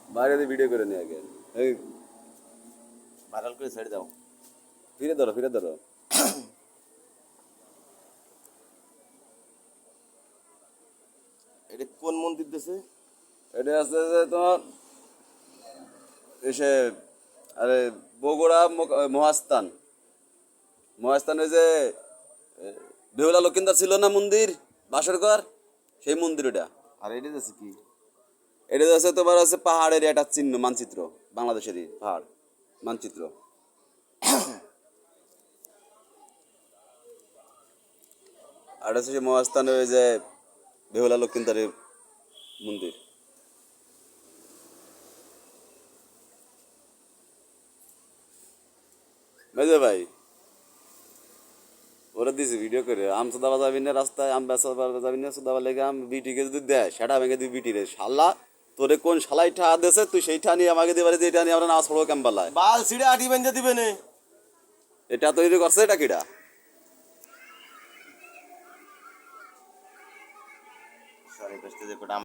বাইরে দিয়ে ভিডিও করে নিয়ে আগে এই ভাইরাল করে ছেড়ে দাও ফিরে ধরো এটা কোন মন্দির দেশে? এটা আছে যে তোমার এসে আরে বগুড়া মহাস্থানে যে বেহুলা লক্ষিন্দার ছিল না মন্দির বাসর ঘর সেই মন্দির এটা আর এটা দেশে কি? এটা আছে তোমার আছে পাহাড়ের একটা চিহ্ন মানচিত্র বাংলাদেশেরই পাহাড় মানচিত্র আর হচ্ছে যে মহাস্থানে ওই যে বেহুলা লক্ষিন্দারের মন্দির বুঝলে ভাই ওরা দিছি ভিডিও করে আম সুদাবা যাবি না রাস্তায় আম বেচা যাবি না সুদাবা লেগে আম বিটিকে যদি দেয় সেটা ভেঙে দিবি বিটি রে শালা তোরে কোন শালাই ঠা দেছে তুই সেই ঠা নিয়ে আমাকে দিবারে যে এটা নিয়ে আমরা না ছড়ো ক্যাম্পালায় বাল ছিড়ে আটি বেঁধে দিবে নে। এটা তৈরি করছে এটা কিটা সরি কষ্ট যে কোটা